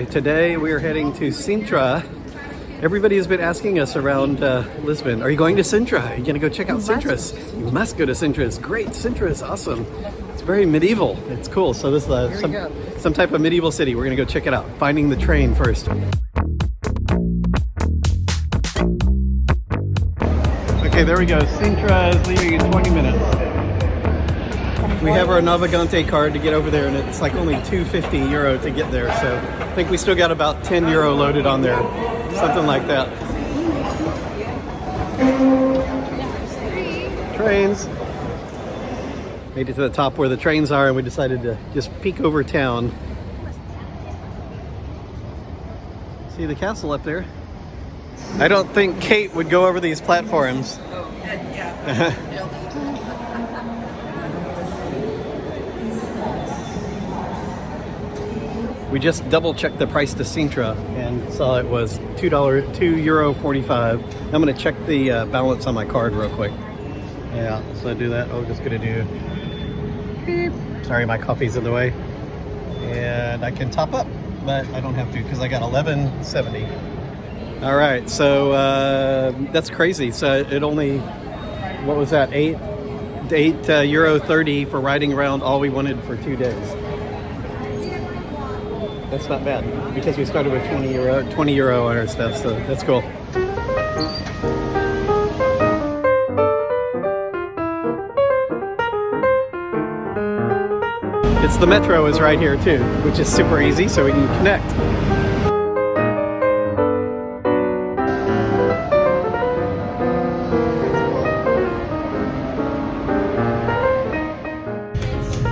Today we are heading to Sintra. Everybody has been asking us around Lisbon, are you going to Sintra? Are you going to go check out Sintra? You must go to Sintra. It's great. Sintra is awesome. It's very medieval. It's cool. So this is some type of medieval city. We're going to go check it out. Finding the train first. Okay, there we go. Sintra is leaving in 20 minutes. We have our Navigante card to get over there, and it's like only €2.50 to get there. So I think we still got about €10 loaded on there, something like that. Trains. Made it to the top where the trains are, and we decided to just peek over town. See the castle up there? I don't think Kate would go over these platforms. We just double checked the price to Sintra and saw it was €2.45. I'm going to check the balance on my card real quick. Yeah, so I do that. I'm just going to do beep. Sorry, my coffee's in the way. And I can top up, but I don't have to because I got $11.70. All right, so that's crazy. So it only, what was that, €8.30 for riding around all we wanted for 2 days. That's not bad because we started with €20 on our stuff, so that's cool. It's the metro is right here too, which is super easy, so we can connect.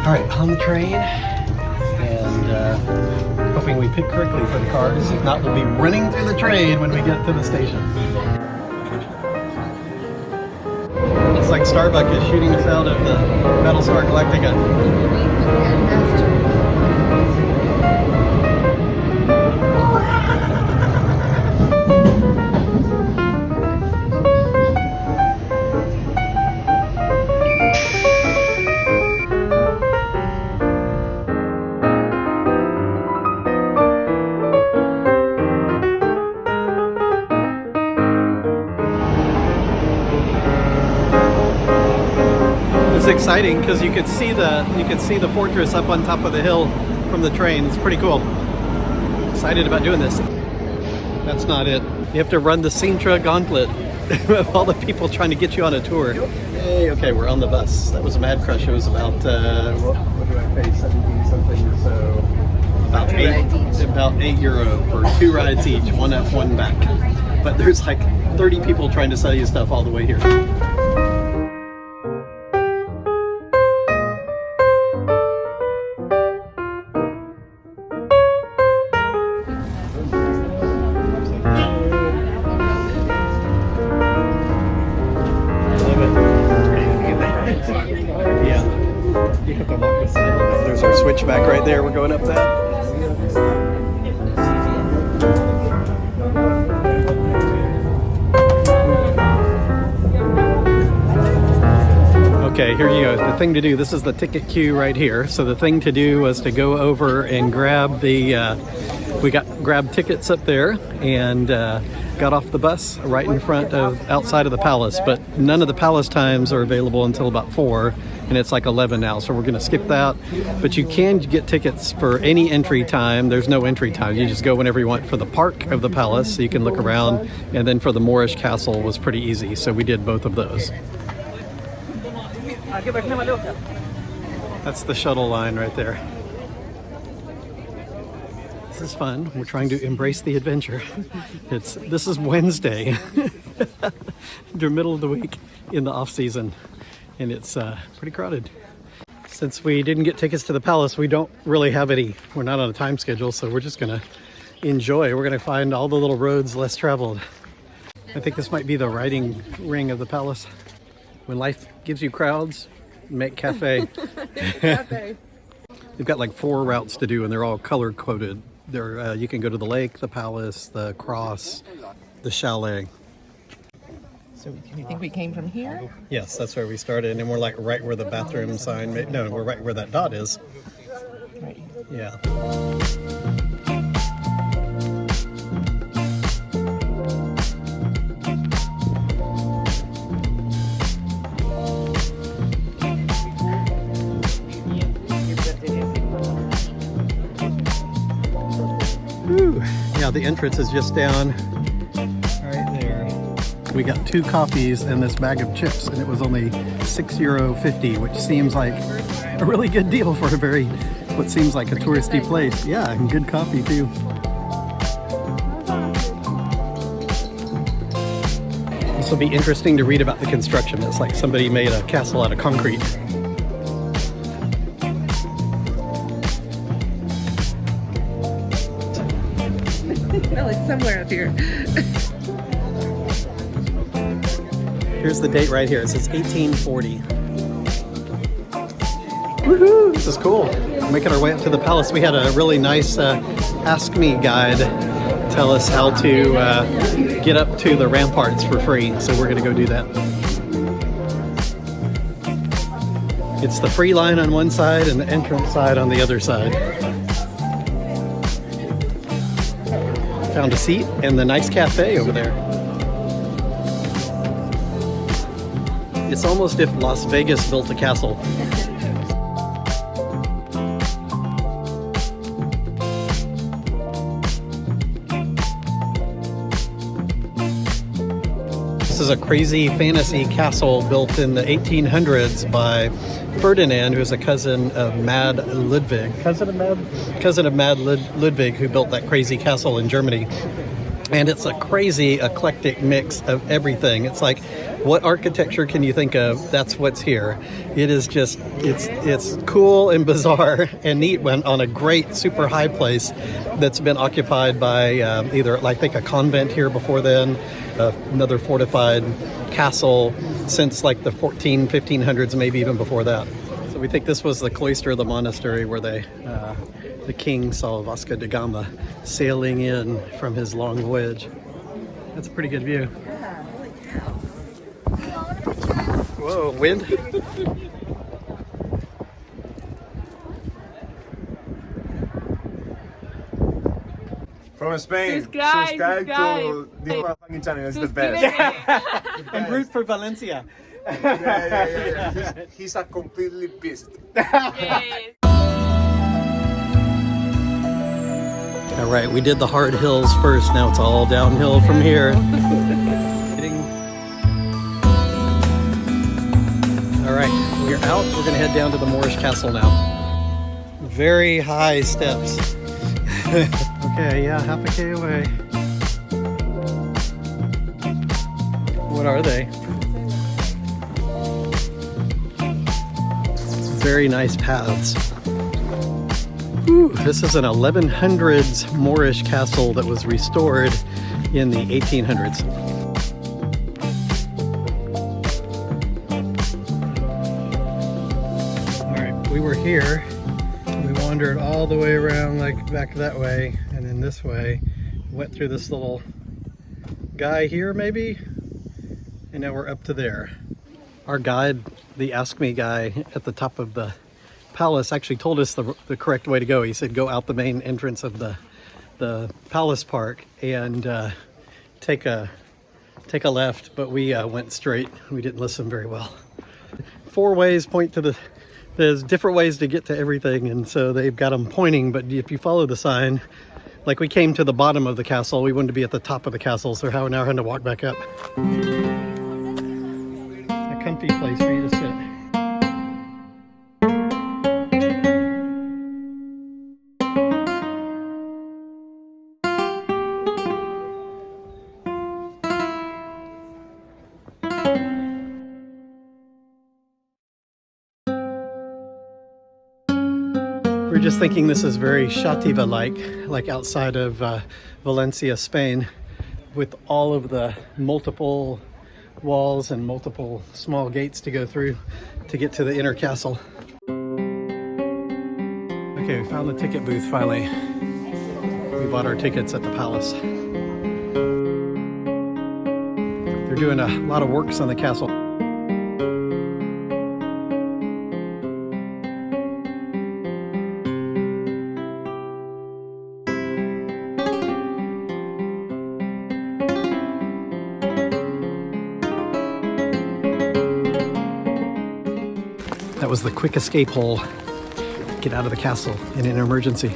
All right, on the train, and hoping we pick correctly for the cars. If not, we'll be running through the train when we get to the station. It's like Starbuck is shooting us out of the Battlestar Galactica. It's exciting because you could see the fortress up on top of the hill from the train. It's pretty cool. Excited about doing this. That's not it. You have to run the Sintra gauntlet of all the people trying to get you on a tour. Hey, okay, we're on the bus. That was a mad crush. It was about what do I pay? 17 something. So about €8 for 2 rides each, one up, one back. But there's like 30 people trying to sell you stuff all the way here. There's our switchback right there. We're going up that. Okay, here you go. The thing to do, this is the ticket queue right here. So the thing to do was to go over and grab the, grabbed tickets up there and got off the bus right in front of, outside of the palace. But none of the palace times are available until about 4. And it's like 11 now, so we're going to skip that. But you can get tickets for any entry time. There's no entry time. You just go whenever you want for the park of the palace, so you can look around. And then for the Moorish Castle was pretty easy, so we did both of those. That's the shuttle line right there. This is fun. We're trying to embrace the adventure. This is Wednesday, the middle of the week in the off season. And it's pretty crowded. Since we didn't get tickets to the palace, we don't really have any. We're not on a time schedule, so we're just gonna enjoy. We're gonna find all the little roads less traveled. I think this might be the riding ring of the palace. When life gives you crowds, make cafe. Cafe. They've got like 4 routes to do, and they're all color coded. You can go to the lake, the palace, the cross, the chalet. So do you think we came from here? Yes, that's where we started, and we're like right where the bathroom sign, no, we're right where that dot is. Right. Yeah. Ooh, yeah, the entrance is just down right there. We got 2 coffees and this bag of chips, and it was only €6.50, which seems like a really good deal for a very, what seems like a touristy place. Yeah, and good coffee too. This will be interesting to read about the construction. It's like somebody made a castle out of concrete. No, it's somewhere up here. Here's the date right here. It says 1840. Woohoo! This is cool. We're making our way up to the palace. We had a really nice Ask Me guide tell us how to get up to the ramparts for free. So we're going to go do that. It's the free line on one side and the entrance side on the other side. Found a seat in the nice cafe over there. It's almost if Las Vegas built a castle. This is a crazy fantasy castle built in the 1800s by Ferdinand, who is a cousin of Mad Ludwig. Cousin of Mad Ludwig, who built that crazy castle in Germany. And it's a crazy eclectic mix of everything. It's like, what architecture can you think of? That's what's here. It is just, it's cool and bizarre and neat when on a great super high place that's been occupied by either, I think, a convent here before then, another fortified castle since like the 1500s, maybe even before that. So we think this was the cloister of the monastery where they, the king saw Vasco da Gama sailing in from his long voyage. That's a pretty good view. Whoa, wind? From Spain, subscribe to the fucking channel. It's the best. And root for Valencia. Yeah. He's a completely pissed. Yes. All right, we did the hard hills first. Now it's all downhill from here. All right, we're out. We're gonna head down to the Moorish Castle now. Very high steps. Okay, yeah, half a K away. What are they? Very nice paths. Ooh, this is an 1100s Moorish castle that was restored in the 1800s. We were here, we wandered all the way around, like back that way and then this way, went through this little guy here maybe, and now we're up to there. Our guide, the Ask Me guy at the top of the palace, actually told us the correct way to go. He said go out the main entrance of the palace park and take a left, but we went straight. We didn't listen very well. 4 ways point to there's different ways to get to everything, and so they've got them pointing, but if you follow the sign, like we came to the bottom of the castle, we wanted to be at the top of the castle, so now we're having to walk back up. A comfy place for you to sit. We're just thinking this is very Xàtiva-like, like outside of Valencia, Spain, with all of the multiple walls and multiple small gates to go through to get to the inner castle. Okay, we found the ticket booth finally. We bought our tickets at the palace. They're doing a lot of works on the castle. That was the quick escape hole. Get out of the castle in an emergency.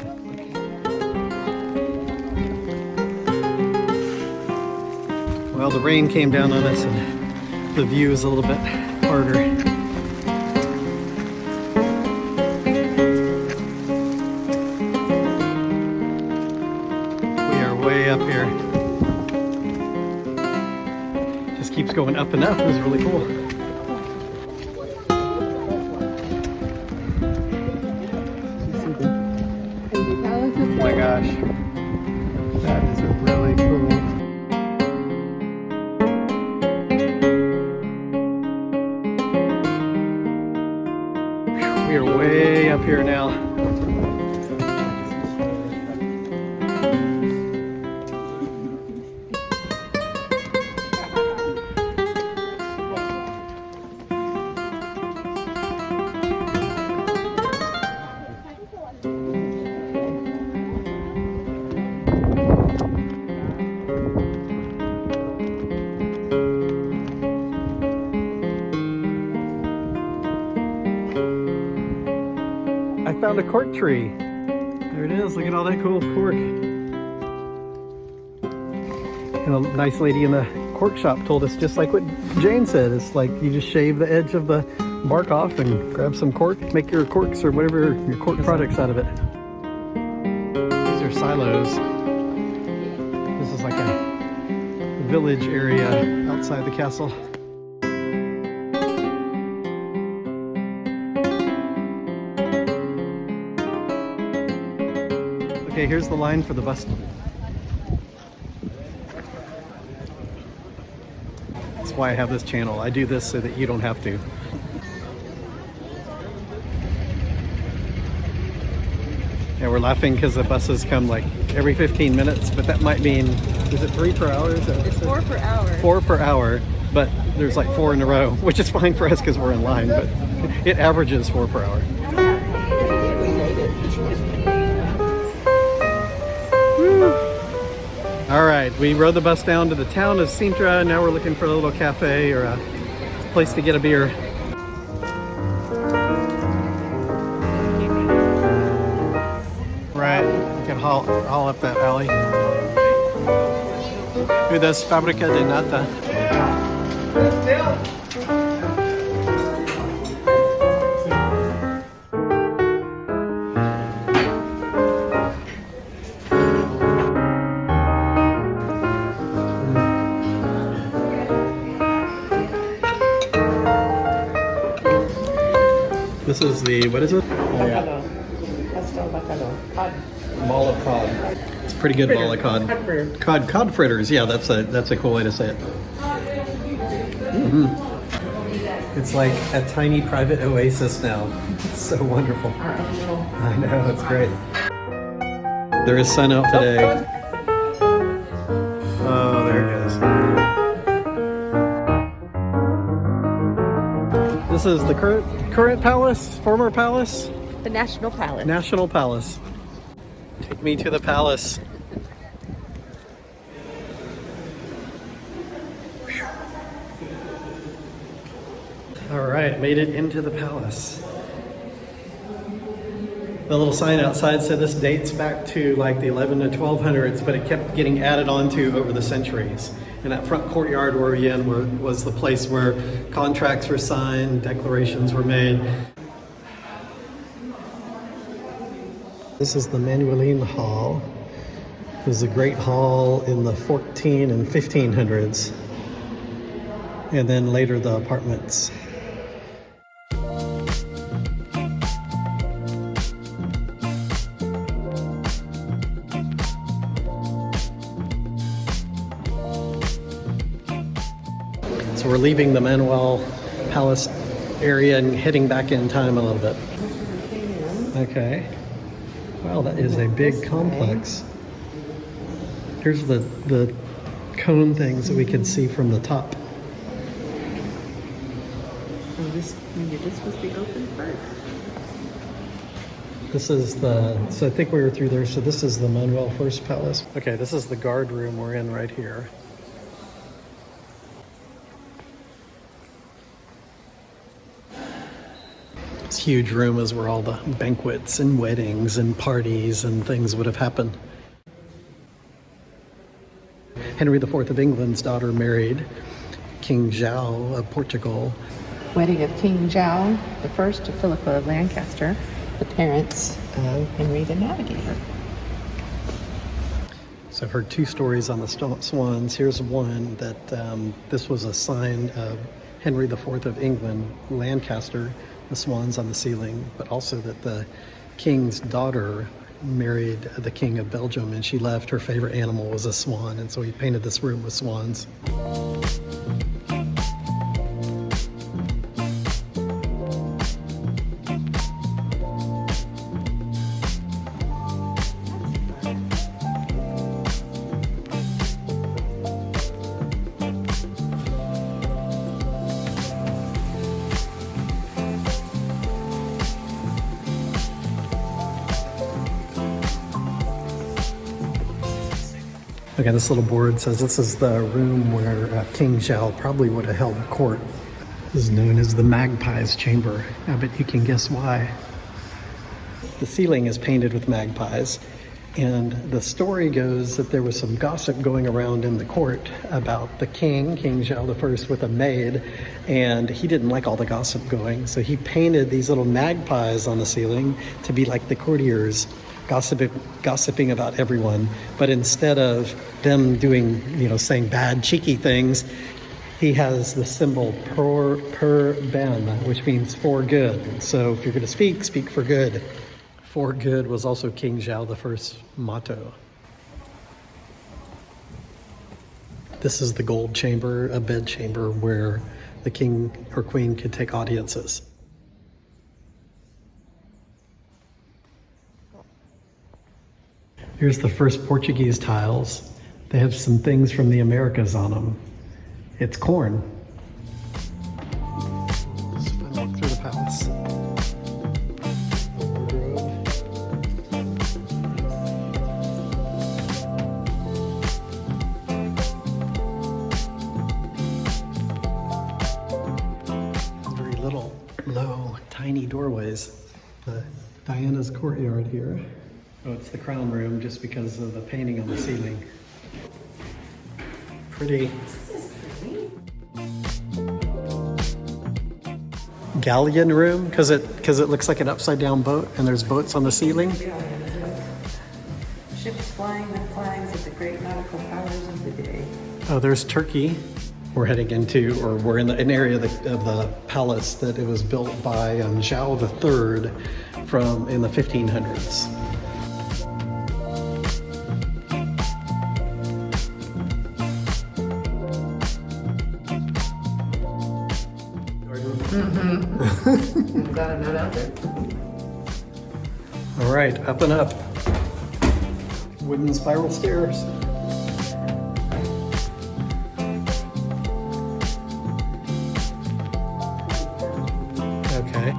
Well, the rain came down on us and the view is a little bit harder. We are way up here. Just keeps going up and up. It was really cool. Oh my gosh. That is really cool. We are way up here now. I found a cork tree. There it is. Look at all that cool cork. And a nice lady in the cork shop told us just like what Jane said. It's like you just shave the edge of the bark off and grab some cork, make your corks or whatever your cork products out of it. These are silos. This is like a village area outside the castle. Okay, here's the line for the bus. That's why I have this channel. I do this so that you don't have to. Yeah, we're laughing because the buses come like every 15 minutes, but that might mean, is it 3 per hour? It's 4 per hour. 4 per hour, but there's like 4 in a row, which is fine for us because we're in line, but it averages 4 per hour. All right, we rode the bus down to the town of Sintra. Now we're looking for a little cafe or a place to get a beer. Right, we can haul up that alley. Ooh, that's Fábrica de Nata. This is the, what is it? Oh, yeah. Ball of cod. It's a pretty good ball of cod. Cod fritters. Yeah, that's a cool way to say it. Mm-hmm. It's like a tiny private oasis now. It's so wonderful. I know, it's great. There is sun out today. Oh, there it is. This is the current palace, former palace? The National Palace. National Palace. Take me to the palace. All right, made it into the palace. The little sign outside said this dates back to like the 11 to 1200s, but it kept getting added onto over the centuries. And that front courtyard where we're in was the place where contracts were signed, declarations were made. This is the Manueline Hall. It was a great hall in the 14 and 1500s. And then later the apartments. So we're leaving the Manuel Palace area and heading back in time a little bit. Okay. Wow, that is a big complex. Here's the cone things that we can see from the top. So this was the open part. This is so I think we were through there. So this is the Manuel First Palace. Okay, this is the guard room we're in right here. This huge room is where all the banquets and weddings and parties and things would have happened. Henry IV of England's daughter married King João of Portugal. Wedding of King João I to Philippa of Lancaster, the parents of Henry the Navigator. So I've heard two stories on the swans. Here's one that this was a sign of Henry IV of England, Lancaster, the swans on the ceiling, but also that the king's daughter married the king of Belgium, and she left. Her favorite animal was a swan, and so he painted this room with swans. Okay, this little board says this is the room where King João probably would have held court. This is known as the Magpie's Chamber. I bet you can guess why. The ceiling is painted with magpies, and the story goes that there was some gossip going around in the court about the King João I, with a maid, and he didn't like all the gossip going, so he painted these little magpies on the ceiling to be like the courtiers, gossiping about everyone. But instead of them doing, saying bad, cheeky things, he has the symbol per ben, which means for good. So if you're going to speak for good. For good was also King João I's motto. This is the gold chamber, a bed chamber where the king or queen could take audiences. Here's the first Portuguese tiles. They have some things from the Americas on them. It's corn. Let's walk through the palace. Very little, low, tiny doorways. Diana's courtyard here. Oh, it's the crown room just because of the painting on the ceiling. Pretty. Galleon room, because it looks like an upside down boat and there's boats on the ceiling. Ships flying the flags of the great nautical powers of the day. Oh, there's Turkey. We're heading into, or we're in an area of the palace that it was built by João III in the 1500s. Got a note out there. All right, up and up. Wooden spiral stairs. Okay.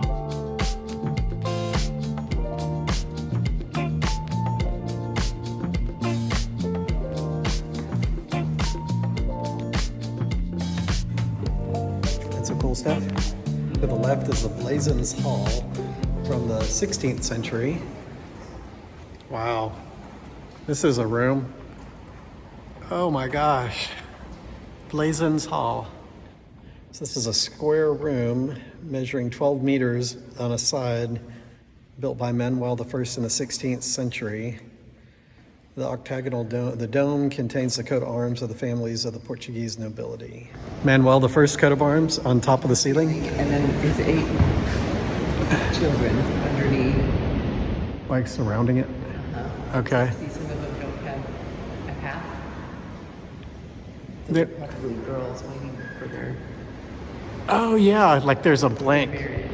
That's some cool stuff. To the left is the Blazons Hall from the 16th century. Wow. This is a room. Oh my gosh. Blazons Hall. So this is a square room measuring 12 meters on a side, built by Manuel I in the 16th century. The octagonal dome, the dome contains the coat of arms of the families of the Portuguese nobility. Manuel I's coat of arms on top of the ceiling. And then his 8 children underneath. Like surrounding it? Okay. See, some of them don't have a path. Those They're- are probably girls waiting for their Oh yeah, like there's a blank. marriage.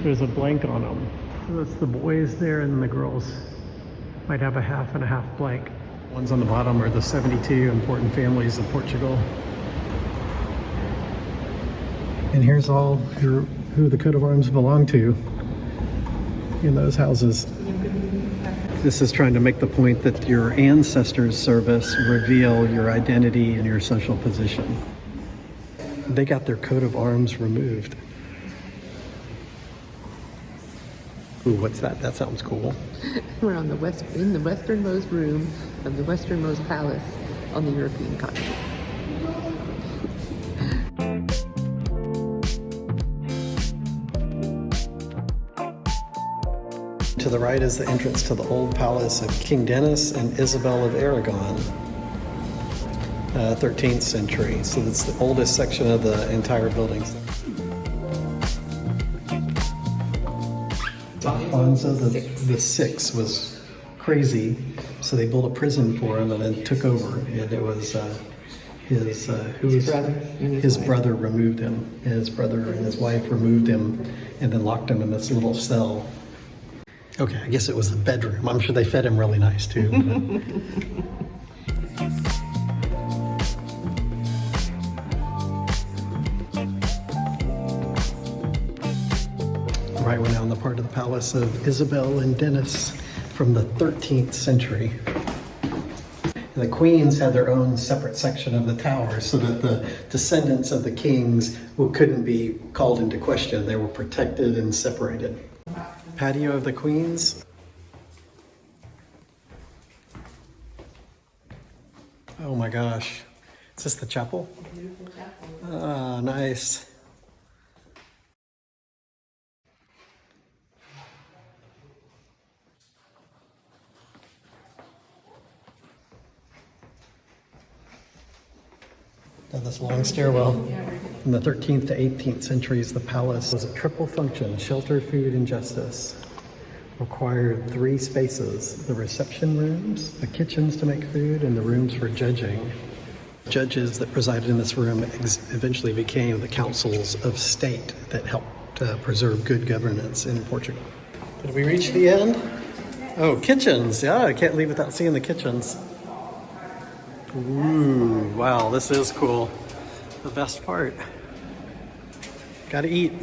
There's a blank on them. So that's the boys there, and the girls might have a half and a half blank. Ones on the bottom are the 72 important families of Portugal. And here's all who the coat of arms belong to in those houses. This is trying to make the point that your ancestors' service reveal your identity and your social position. They got their coat of arms removed. Ooh, what's that? That sounds cool. We're on in the westernmost room of the westernmost palace on the European continent. To the right is the entrance to the old palace of King Denis and Isabel of Aragon, 13th century. So that's the oldest section of the entire building. Alfonso the Sixth was crazy, so they built a prison for him and then took over. And it was his brother removed him. His brother and his wife removed him and then locked him in this little cell. Okay, I guess it was a bedroom. I'm sure they fed him really nice too. Right, we're now in the part of the palace of Isabel and Denis from the 13th century. And the queens had their own separate section of the tower so that the descendants of the kings couldn't be called into question. They were protected and separated. Patio of the Queens. Oh my gosh. Is this the chapel? Beautiful chapel. Ah, nice. Now this long stairwell. In the 13th to 18th centuries, the palace was a triple function: shelter, food, and justice. Required 3 spaces: the reception rooms, the kitchens to make food, and the rooms for judging. Judges that presided in this room eventually became the councils of state that helped preserve good governance in Portugal. Did we reach the end? Oh, kitchens. Yeah, I can't leave without seeing the kitchens. Ooh, wow, this is cool. The best part. Gotta eat.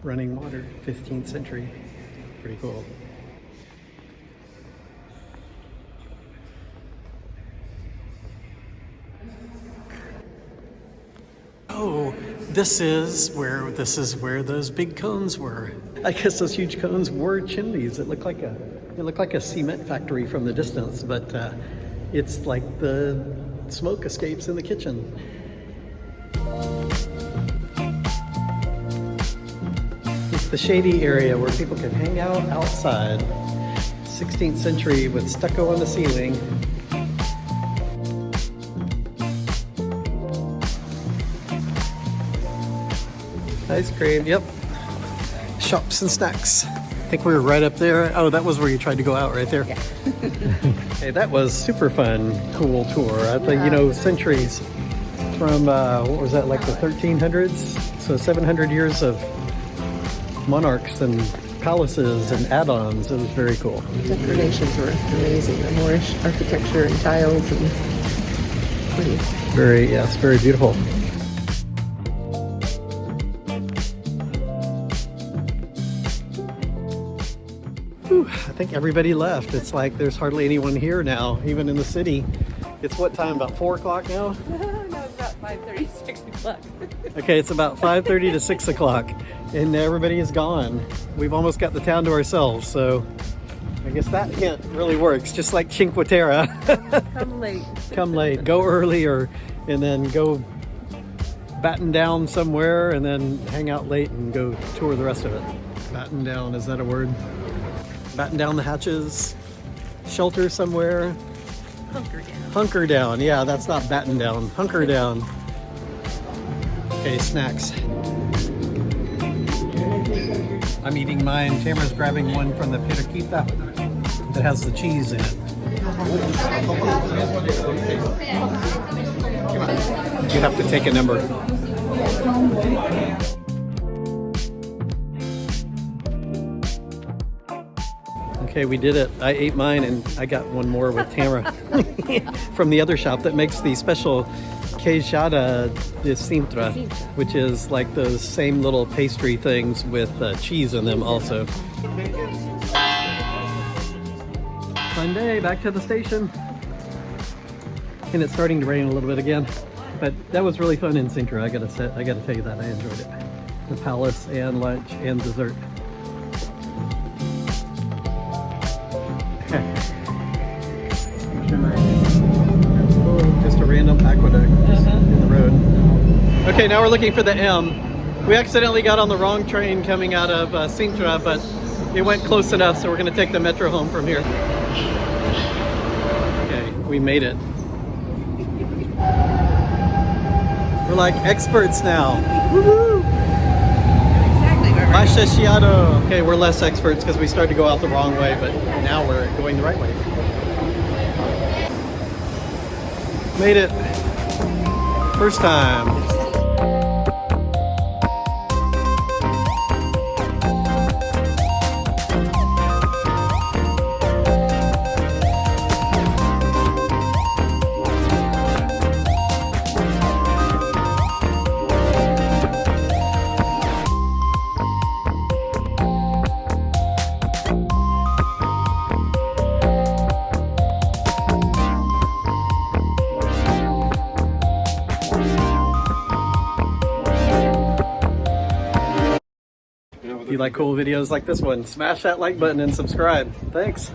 Running water, 15th century. Pretty cool. Oh, this is where those big cones were. I guess those huge cones were chimneys. It looked like a cement factory from the distance, but it's like the smoke escapes in the kitchen. It's the shady area where people can hang out outside. 16th century with stucco on the ceiling. Ice cream, yep. Shops and snacks. I think we were right up there. Oh, that was where you tried to go out, right there. Yeah. Hey, that was super fun, cool tour. I think, centuries from, what was that, like the 1300s? So 700 years of monarchs and palaces and add-ons. It was very cool. The decorations were amazing. The Moorish architecture and tiles and pretty. It's very beautiful. I think everybody left. It's like there's hardly anyone here now, even in the city. It's what time, about 4 o'clock now? No, it's about 5:30, 6 o'clock. Okay, it's about 5:30 to 6 o'clock, and everybody is gone. We've almost got the town to ourselves, so I guess that hint really works, just like Cinque Terre. Come late. Come late, go early, and then go batten down somewhere, and then hang out late and go tour the rest of it. Batten down, is that a word? Batten down the hatches, shelter somewhere. Hunker down. Hunker down, yeah, that's not batten down. Hunker down. Okay, snacks. I'm eating mine. Tamara's grabbing one from the piraquita that has the cheese in it. You have to take a number. Okay, we did it. I ate mine and I got one more with Tamara from the other shop that makes the special Queijadas de Sintra, which is like those same little pastry things with cheese in them also. Fun day, back to the station. And it's starting to rain a little bit again, but that was really fun in Sintra. I gotta tell you that I enjoyed it. The palace and lunch and dessert. Just a random aqueduct in the road. Okay, now we're looking for the M. We accidentally got on the wrong train coming out of Sintra, but it went close enough, so we're going to take the metro home from here. Okay, we made it. We're like experts now. Woohoo! Exactly where we're Massachiado. Okay, we're less experts because we started to go out the wrong way, but now we're going the right way. Made it. First time. If you like cool videos like this one, smash that like button and subscribe. Thanks.